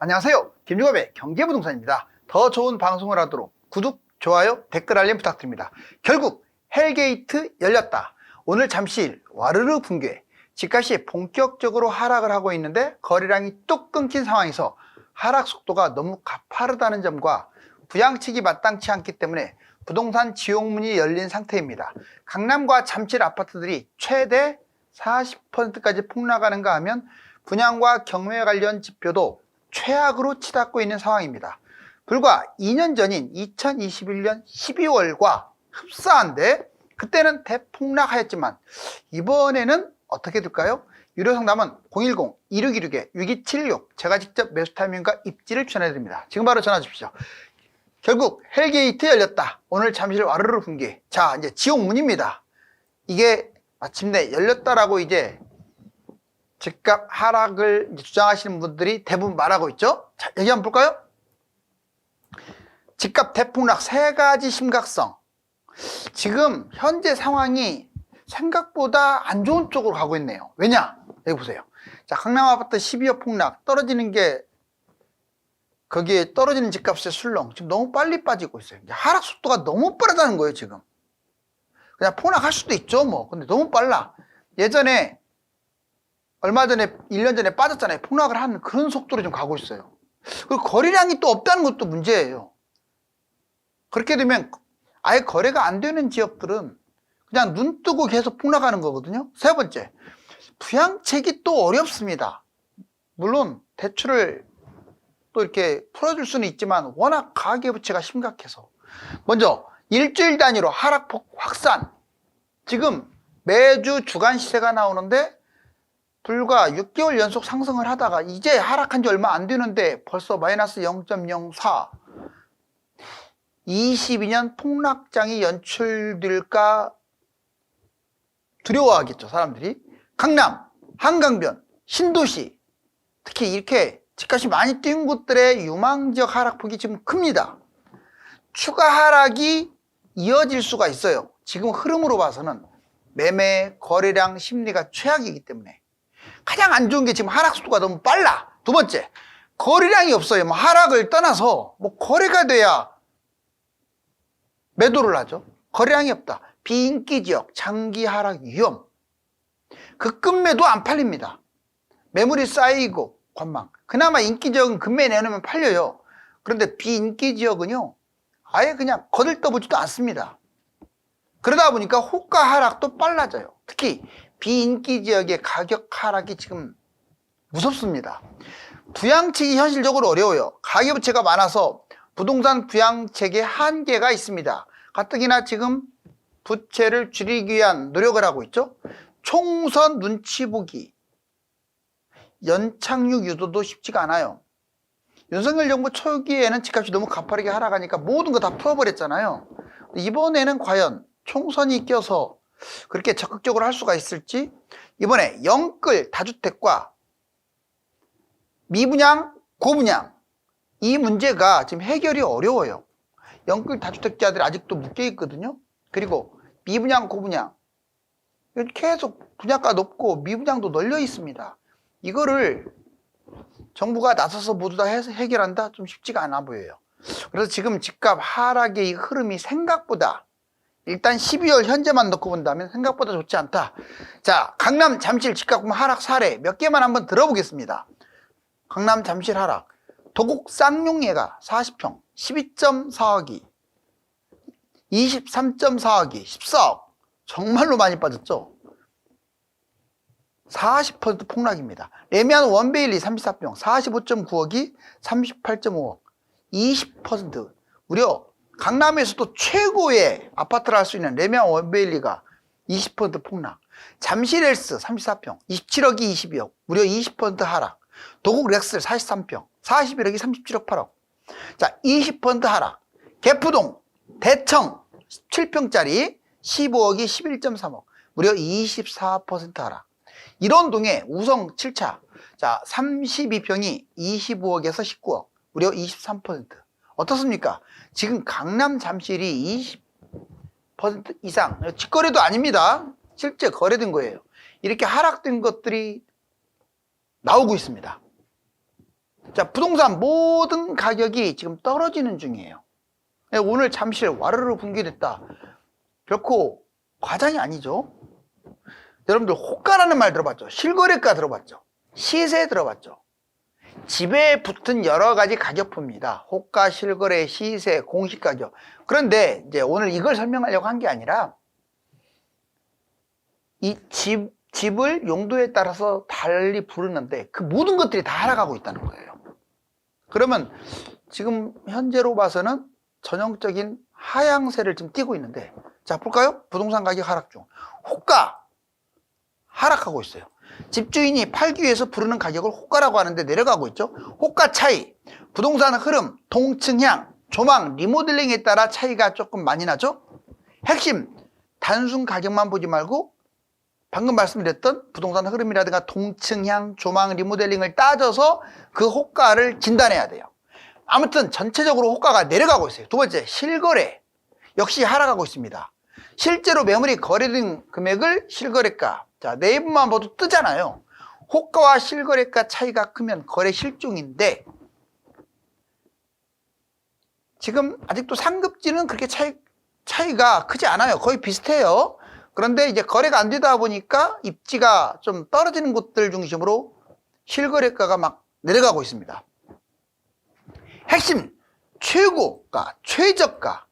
안녕하세요. 김유갑의 경제부동산입니다. 더 좋은 방송을 하도록 구독, 좋아요, 댓글 알림 부탁드립니다. 결국 헬게이트 열렸다. 오늘 잠실 와르르 붕괴, 집값이 본격적으로 하락을 하고 있는데 거래량이 뚝 끊긴 상황에서 하락 속도가 너무 가파르다는 점과 부양책이 마땅치 않기 때문에 부동산 지옥문이 열린 상태입니다. 강남과 잠실 아파트들이 최대 40%까지 폭락하는가 하면 분양과 경매 관련 지표도 최악으로 치닫고 있는 상황입니다. 불과 2년 전인 2021년 12월과 흡사한데 그때는 대폭락하였지만 이번에는 어떻게 될까요? 유료상담은 010-2616-6276 제가 직접 매수 타이밍과 입지를 추천해드립니다. 지금 바로 전화 주십시오. 결국 헬게이트 열렸다. 오늘 잠실 와르르 붕괴. 자, 이제 지옥문입니다. 이게 마침내 열렸다라고 이제 집값 하락을 주장하시는 분들이 대부분 말하고 있죠. 자, 여기 한번 볼까요? 집값 대폭락 세 가지 심각성. 지금 현재 상황이 생각보다 안 좋은 쪽으로 가고 있네요. 왜냐? 여기 보세요. 자, 강남 아파트 12억 폭락 떨어지는 게 거기에 떨어지는 집값의 술렁 지금 너무 빨리 빠지고 있어요. 하락 속도가 너무 빠르다는 거예요. 지금 그냥 폭락할 수도 있죠 뭐. 근데 너무 빨라. 예전에 얼마 전에 1년 전에 빠졌잖아요. 폭락을 하는 그런 속도로 좀 가고 있어요. 그리고 거래량이 또 없다는 것도 문제예요. 그렇게 되면 아예 거래가 안 되는 지역들은 그냥 눈 뜨고 계속 폭락하는 거거든요. 세 번째, 부양책이 또 어렵습니다. 물론 대출을 또 이렇게 풀어줄 수는 있지만 워낙 가계부채가 심각해서. 먼저 일주일 단위로 하락폭 확산. 지금 매주 주간 시세가 나오는데 불과 6개월 연속 상승을 하다가 이제 하락한 지 얼마 안 되는데 벌써 마이너스 0.04. 22년 폭락장이 연출될까 두려워하겠죠, 사람들이. 강남, 한강변, 신도시, 특히 이렇게 집값이 많이 뛴 곳들의 유망지역 하락폭이 지금 큽니다. 추가 하락이 이어질 수가 있어요. 지금 흐름으로 봐서는 매매, 거래량, 심리가 최악이기 때문에. 가장 안 좋은 게 지금 하락 속도가 너무 빨라. 두 번째, 거래량이 없어요. 뭐 하락을 떠나서 뭐 거래가 돼야 매도를 하죠. 거래량이 없다. 비인기 지역, 장기 하락 위험. 급금 매도 안 팔립니다. 매물이 쌓이고 관망. 그나마 인기 지역은 금매 내놓으면 팔려요. 그런데 비인기 지역은요, 아예 그냥 거들떠보지도 않습니다. 그러다 보니까 호가 하락도 빨라져요. 특히 비인기 지역의 가격 하락이 지금 무섭습니다. 부양책이 현실적으로 어려워요. 가계부채가 많아서 부동산 부양책에 한계가 있습니다. 가뜩이나 지금 부채를 줄이기 위한 노력을 하고 있죠. 총선 눈치 보기, 연착륙 유도도 쉽지가 않아요. 윤석열 정부 초기에는 집값이 너무 가파르게 하락하니까 모든 거 다 풀어버렸잖아요. 이번에는 과연 총선이 껴서 그렇게 적극적으로 할 수가 있을지. 이번에 영끌 다주택과 미분양, 고분양 이 문제가 지금 해결이 어려워요. 영끌 다주택자들이 아직도 묶여 있거든요. 그리고 미분양, 고분양 계속 분양가 높고 미분양도 널려 있습니다. 이거를 정부가 나서서 모두 다 해결한다? 좀 쉽지가 않아 보여요. 그래서 지금 집값 하락의 이 흐름이 생각보다 일단 12월 현재만 놓고 본다면 생각보다 좋지 않다. 자, 강남 잠실 집값 하락 사례 몇 개만 한번 들어보겠습니다. 강남 잠실 하락. 도곡 쌍용예가 40평 12.4억이 23.4억이 14억. 정말로 많이 빠졌죠. 40% 폭락입니다. 레미안 원베일리 34평 45.9억이 38.5억 20%. 무려 강남에서도 최고의 아파트를 할 수 있는 레미안 원베일리가 20% 폭락. 잠실 헬스 34평 27억이 22억 무려 20% 하락. 도곡 렉스 43평 41억이 37억 8억. 자, 20% 하락. 개포동 대청 7평짜리 15억이 11.3억 무려 24% 하락. 이런 동에 우성 7차 자 32평이 25억에서 19억 무려 23%. 어떻습니까? 지금 강남 잠실이 20% 이상, 직거래도 아닙니다. 실제 거래된 거예요. 이렇게 하락된 것들이 나오고 있습니다. 자, 부동산 모든 가격이 지금 떨어지는 중이에요. 오늘 잠실 와르르 붕괴됐다. 결코 과장이 아니죠. 여러분들 호가라는 말 들어봤죠? 실거래가 들어봤죠? 시세 들어봤죠? 집에 붙은 여러 가지 가격표입니다. 호가, 실거래, 시세, 공시가격. 그런데 이제 오늘 이걸 설명하려고 한 게 아니라 이 집을 용도에 따라서 달리 부르는데 그 모든 것들이 다 하락하고 있다는 거예요. 그러면 지금 현재로 봐서는 전형적인 하향세를 좀 띠고 있는데, 자 볼까요? 부동산 가격 하락 중. 호가 하락하고 있어요. 집주인이 팔기 위해서 부르는 가격을 호가라고 하는데 내려가고 있죠. 호가 차이, 부동산 흐름, 동층향, 조망, 리모델링에 따라 차이가 조금 많이 나죠. 핵심, 단순 가격만 보지 말고 방금 말씀드렸던 부동산 흐름이라든가 동층향, 조망, 리모델링을 따져서 그 호가를 진단해야 돼요. 아무튼 전체적으로 호가가 내려가고 있어요. 두 번째, 실거래 역시 하락하고 있습니다. 실제로 매물이 거래된 금액을 실거래가, 자 네이버만 봐도 뜨잖아요. 호가와 실거래가 차이가 크면 거래 실종인데, 지금 아직도 상급지는 그렇게 차이가 크지 않아요. 거의 비슷해요. 그런데 이제 거래가 안 되다 보니까 입지가 좀 떨어지는 곳들 중심으로 실거래가가 막 내려가고 있습니다. 핵심, 최고가, 최저가,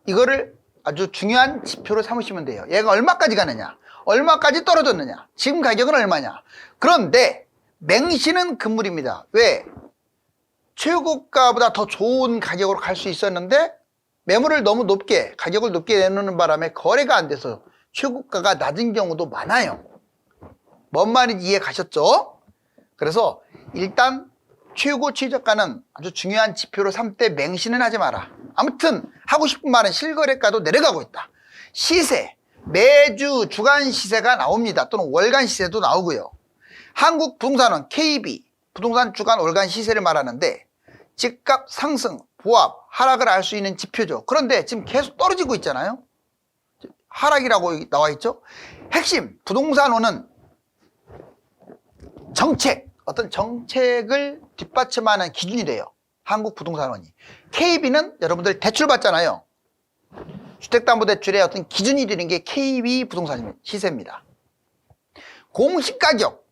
이거를 아주 중요한 지표로 삼으시면 돼요. 얘가 얼마까지 가느냐, 얼마까지 떨어졌느냐, 지금 가격은 얼마냐. 그런데 맹신은 금물입니다. 왜? 최고가보다 더 좋은 가격으로 갈 수 있었는데 매물을 너무 높게, 가격을 높게 내놓는 바람에 거래가 안 돼서 최고가가 낮은 경우도 많아요. 뭔 말인지 이해 가셨죠? 그래서 일단 최고 최저가는 아주 중요한 지표로 삼되 맹신은 하지 마라. 아무튼 하고 싶은 말은 실거래가도 내려가고 있다. 시세, 매주 주간 시세가 나옵니다. 또는 월간 시세도 나오고요. 한국부동산원 KB 부동산 주간 월간 시세를 말하는데 집값 상승, 보합, 하락을 알 수 있는 지표죠. 그런데 지금 계속 떨어지고 있잖아요. 하락이라고 나와 있죠. 핵심, 부동산원은 정책, 어떤 정책을 뒷받침하는 기준이래요. 한국부동산원이. KB는 여러분들 대출 받잖아요. 주택담보대출의 어떤 기준이 되는 게 KB 부동산 시세입니다. 공시가격,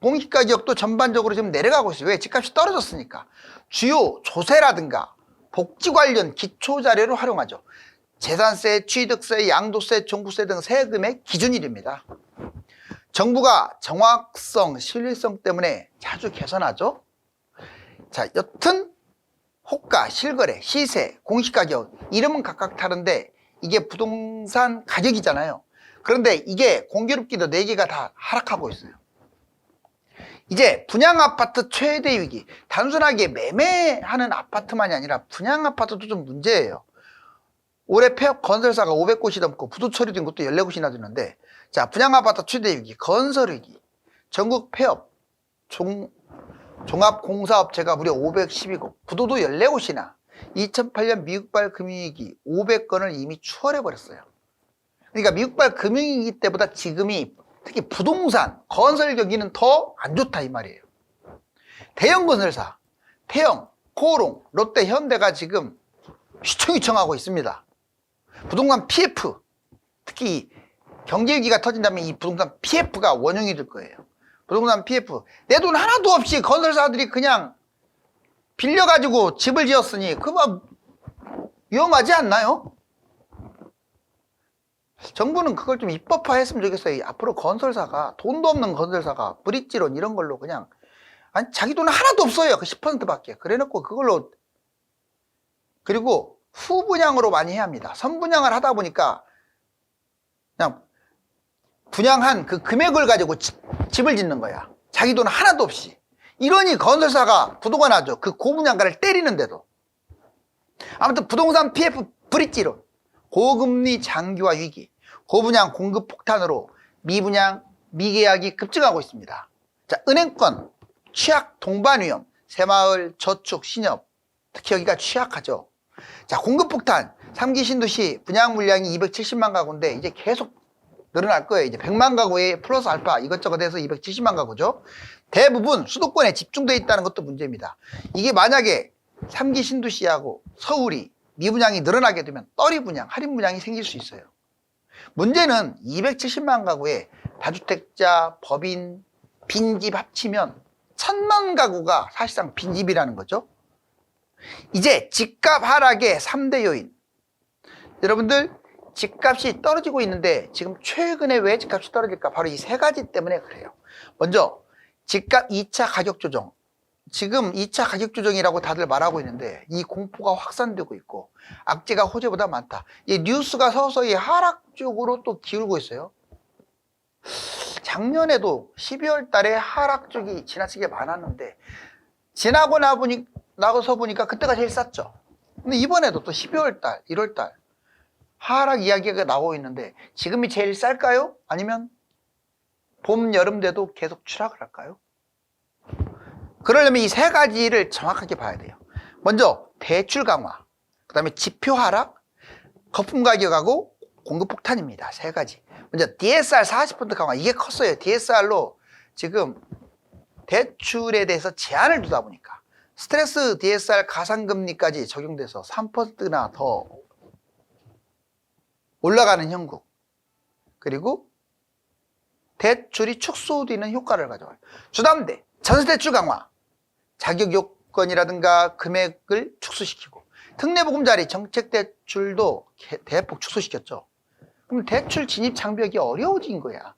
공시가격도 전반적으로 지금 내려가고 있어요. 왜? 집값이 떨어졌으니까. 주요 조세라든가 복지 관련 기초자료를 활용하죠. 재산세, 취득세, 양도세, 종부세 등 세금의 기준이 됩니다. 정부가 정확성, 신뢰성 때문에 자주 개선하죠. 자, 여튼 호가, 실거래, 시세, 공시가격, 이름은 각각 다른데 이게 부동산 가격이잖아요. 그런데 이게 공교롭게도 4개가 다 하락하고 있어요. 이제 분양아파트 최대 위기, 단순하게 매매하는 아파트만이 아니라 분양아파트도 좀 문제예요. 올해 폐업 건설사가 500곳이 넘고 부도 처리된 곳도 14곳이나 되는데, 자, 분양아파트 최대 위기, 건설 위기, 전국 폐업, 종합공사업체가 무려 512곳, 부도도 14곳이나, 2008년 미국발 금융위기 500건을 이미 추월해버렸어요. 그러니까 미국발 금융위기 때보다 지금이 특히 부동산, 건설 경기는 더 안 좋다 이 말이에요. 대형 건설사, 태영, 코오롱, 롯데, 현대가 지금 휘청휘청하고 있습니다. 부동산 PF, 특히 경제위기가 터진다면 이 부동산 PF가 원흉이 될 거예요. 부동산 PF, 내 돈 하나도 없이 건설사들이 그냥 빌려가지고 집을 지었으니 그거 위험하지 않나요? 정부는 그걸 좀 입법화했으면 좋겠어요. 앞으로 건설사가, 돈도 없는 건설사가 브릿지론 이런 걸로 그냥, 아니 자기 돈 하나도 없어요. 그 10%밖에. 그래놓고 그걸로, 그리고 후분양으로 많이 해야 합니다. 선분양을 하다 보니까 그냥 분양한 그 금액을 가지고 집을 짓는 거야. 자기 돈 하나도 없이. 이러니 건설사가 부도가 나죠. 그 고분양가를 때리는데도. 아무튼 부동산 PF 브릿지론, 고금리 장기화 위기, 고분양 공급 폭탄으로 미분양, 미계약이 급증하고 있습니다. 자, 은행권, 취약 동반 위험, 새마을, 저축, 신협, 특히 여기가 취약하죠. 자, 공급 폭탄, 3기 신도시 분양 물량이 270만 가구인데 이제 계속 늘어날 거예요. 이제 100만 가구에 플러스 알파 이것저것 해서 270만 가구죠. 대부분 수도권에 집중되어 있다는 것도 문제입니다. 이게 만약에 3기 신도시하고 서울이 미분양이 늘어나게 되면 떨이 분양, 할인 분양이 생길 수 있어요. 문제는 270만 가구에 다주택자, 법인, 빈집 합치면 1000만 가구가 사실상 빈집이라는 거죠. 이제 집값 하락의 3대 요인. 여러분들 집값이 떨어지고 있는데 지금 최근에 왜 집값이 떨어질까? 바로 이 세 가지 때문에 그래요. 먼저 집값 2차 가격 조정. 지금 2차 가격 조정이라고 다들 말하고 있는데 이 공포가 확산되고 있고 악재가 호재보다 많다. 이 뉴스가 서서히 하락 쪽으로 또 기울고 있어요. 작년에도 12월 달에 하락 쪽이 지나치게 많았는데 지나고 나서 보니까 그때가 제일 쌌죠. 근데 이번에도 또 12월 달, 1월 달 하락 이야기가 나오고 있는데 지금이 제일 쌀까요? 아니면 봄, 여름 돼도 계속 추락을 할까요? 그러려면 이 세 가지를 정확하게 봐야 돼요. 먼저 대출 강화, 그 다음에 지표 하락, 거품 가격하고 공급 폭탄입니다. 세 가지. 먼저 DSR 40% 강화, 이게 컸어요. DSR로 지금 대출에 대해서 제한을 두다 보니까 스트레스 DSR 가상금리까지 적용돼서 3%나 더 올라가는 형국, 그리고 대출이 축소되는 효과를 가져와요. 주담대, 전세대출 강화, 자격 요건이라든가 금액을 축소시키고, 특례보금자리 정책대출도 대폭 축소시켰죠. 그럼 대출 진입 장벽이 어려워진 거야.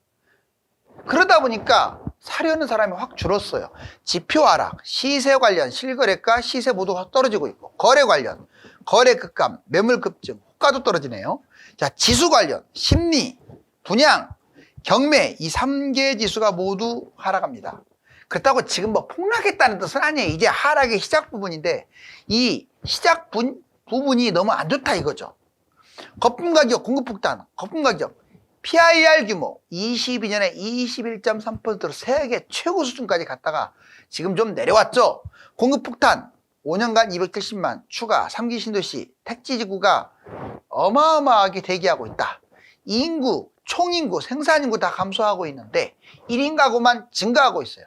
그러다 보니까 사려는 사람이 확 줄었어요. 지표 하락, 시세 관련 실거래가 시세 모두 떨어지고 있고, 거래 관련 거래 급감, 매물 급증, 호가도 떨어지네요. 자, 지수 관련 심리, 분양, 경매, 이 3개 지수가 모두 하락합니다. 그렇다고 지금 뭐 폭락했다는 뜻은 아니에요. 이제 하락의 시작 부분인데 이 시작 부분이 너무 안 좋다 이거죠. 거품 가격, 공급 폭탄, 거품 가격, PIR 규모 22년에 21.3%로 세계 최고 수준까지 갔다가 지금 좀 내려왔죠. 공급 폭탄 5년간 270만 추가 3기 신도시 택지지구가 어마어마하게 대기하고 있다. 인구, 총인구, 생산인구 다 감소하고 있는데 1인 가구만 증가하고 있어요.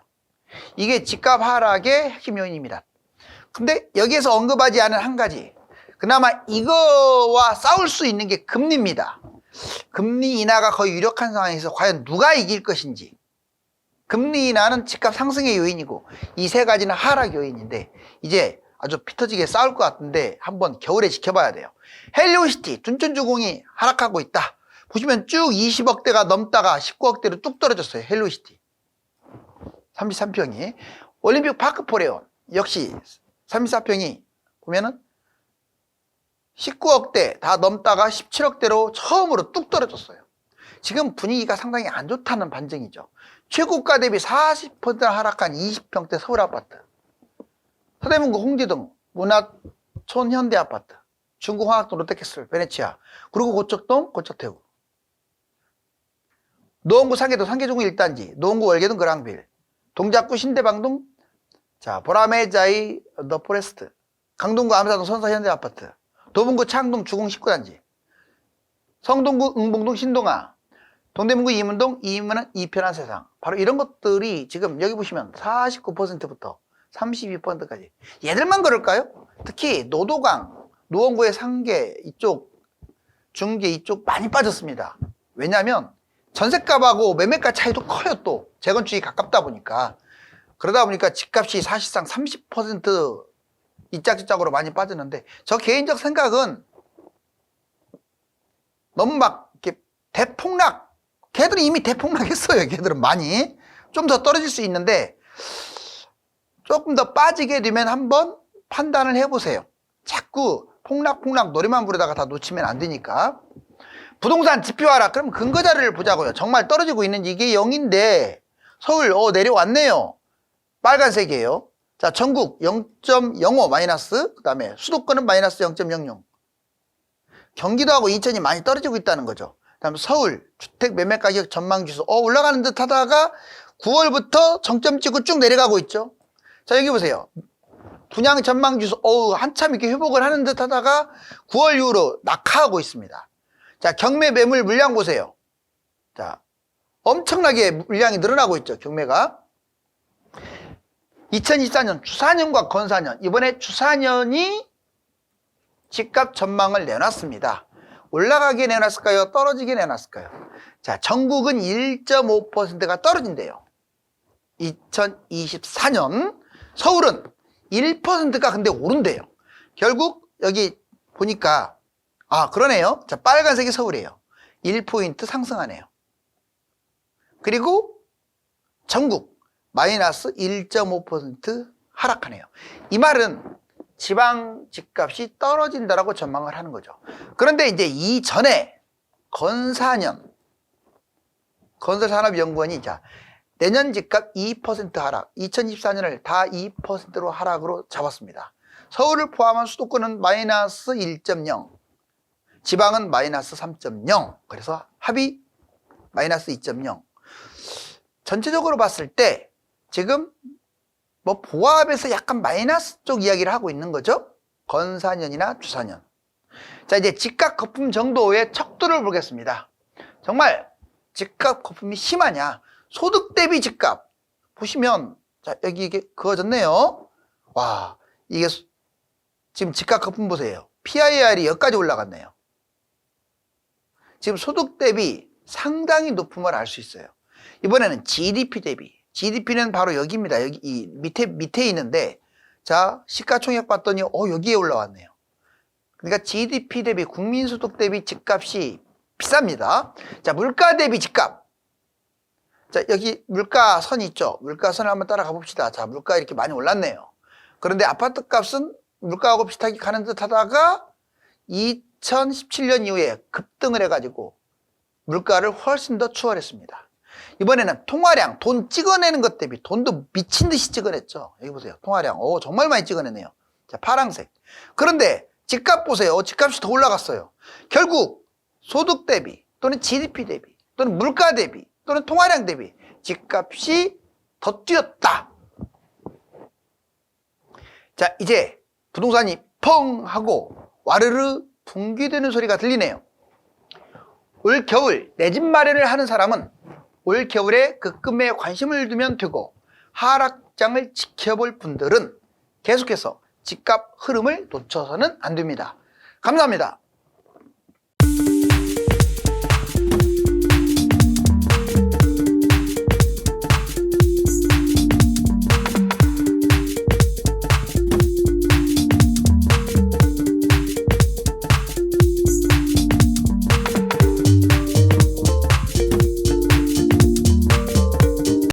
이게 집값 하락의 핵심 요인입니다. 근데 여기에서 언급하지 않은 한 가지, 그나마 이거와 싸울 수 있는 게 금리입니다. 금리 인하가 거의 유력한 상황에서 과연 누가 이길 것인지. 금리 인하는 집값 상승의 요인이고 이 세 가지는 하락 요인인데 이제 아주 피 터지게 싸울 것 같은데 한번 겨울에 지켜봐야 돼요. 헬리오시티 둔촌주공이 하락하고 있다. 보시면 쭉 20억대가 넘다가 19억대로 뚝 떨어졌어요. 헬리오시티 33평이. 올림픽 파크포레온 역시 34평이 보면은 19억대 다 넘다가 17억대로 처음으로 뚝 떨어졌어요. 지금 분위기가 상당히 안 좋다는 반증이죠. 최고가 대비 40%나 하락한 20평대 서울 아파트, 서대문구 홍지동 문화촌 현대아파트, 중구 황학동 롯데캐슬 베네치아, 그리고 고척동 고척태우, 노원구 상계동 상계중구 1단지, 노원구 월계동 그랑빌, 동작구 신대방동, 자 보라매자이 더 포레스트, 강동구 암사동 선서 현대아파트, 도봉구 창동 주공 19단지, 성동구 응봉동 신동아, 동대문구 이문동 이문은 이편한 세상. 바로 이런 것들이 지금 여기 보시면 49%부터 32%까지. 얘들만 그럴까요? 특히 노도강, 노원구의 상계 이쪽, 중계 이쪽 많이 빠졌습니다. 왜냐하면 전셋값하고 매매가 차이도 커요. 또 재건축이 가깝다 보니까. 그러다 보니까 집값이 사실상 30% 이짝저짝으로 많이 빠졌는데, 저 개인적 생각은 너무 막 이렇게 대폭락, 걔들은 이미 대폭락했어요. 걔들은 많이 좀 더 떨어질 수 있는데 조금 더 빠지게 되면 한번 판단을 해보세요. 자꾸 폭락 노래만 부르다가 다 놓치면 안 되니까. 부동산 지표 하락, 그럼 근거 자료를 보자고요. 정말 떨어지고 있는지. 이게 0인데 서울 내려왔네요. 빨간색이에요. 자, 전국 0.05 마이너스, 그 다음에 수도권은 마이너스 0.00. 경기도하고 인천이 많이 떨어지고 있다는 거죠. 그 다음에 서울 주택 매매 가격 전망지수 올라가는 듯 하다가 9월부터 정점 찍고 쭉 내려가고 있죠. 자, 여기 보세요. 분양 전망지수 한참 이렇게 회복을 하는 듯 하다가 9월 이후로 낙하하고 있습니다. 자, 경매 매물 물량 보세요. 자, 엄청나게 물량이 늘어나고 있죠. 경매가. 2024년 추사년과 건사년, 이번에 추사년이 집값 전망을 내놨습니다. 올라가게 내놨을까요? 떨어지게 내놨을까요? 자, 전국은 1.5%가 떨어진대요. 2024년 서울은 1%가 근데 오른대요. 결국 여기 보니까 그러네요. 자, 빨간색이 서울이에요. 1포인트 상승하네요. 그리고 전국 마이너스 1.5% 하락하네요. 이 말은 지방 집값이 떨어진다라고 전망을 하는 거죠. 그런데 이제 이전에 건설산업연구원이 내년 집값 2% 하락, 2024년을 다 2%로 하락으로 잡았습니다. 서울을 포함한 수도권은 마이너스 1.0, 지방은 마이너스 3.0, 그래서 합이 마이너스 2.0. 전체적으로 봤을 때 지금 보합에서 약간 마이너스 쪽 이야기를 하고 있는 거죠. 건사년이나 추사년. 자, 이제 집값 거품 정도의 척도를 보겠습니다. 정말 집값 거품이 심하냐? 소득 대비 집값 보시면, 자, 여기 이게 그어졌네요. 와, 이게 지금 집값 거품 보세요. PIR이 여기까지 올라갔네요. 지금 소득 대비 상당히 높음을 알 수 있어요. 이번에는 GDP 대비. GDP는 바로 여기입니다. 여기 이 밑에 있는데, 자, 시가총액 봤더니 여기에 올라왔네요. 그러니까 GDP 대비 국민소득 대비 집값이 비쌉니다. 자, 물가 대비 집값. 자, 여기 물가선 있죠? 물가선을 한번 따라가 봅시다. 자, 물가 이렇게 많이 올랐네요. 그런데 아파트 값은 물가하고 비슷하게 가는 듯 하다가 2017년 이후에 급등을 해가지고 물가를 훨씬 더 추월했습니다. 이번에는 통화량, 돈 찍어내는 것 대비 돈도 미친 듯이 찍어냈죠. 여기 보세요. 통화량. 정말 많이 찍어내네요. 자, 파란색. 그런데 집값 보세요. 집값이 더 올라갔어요. 결국 소득 대비 또는 GDP 대비 또는 물가 대비 또는 통화량 대비 집값이 더 뛰었다. 자, 이제 부동산이 펑 하고 와르르 붕괴되는 소리가 들리네요. 올 겨울 내 집 마련을 하는 사람은 올 겨울에 급금에 관심을 두면 되고, 하락장을 지켜볼 분들은 계속해서 집값 흐름을 놓쳐서는 안 됩니다. 감사합니다.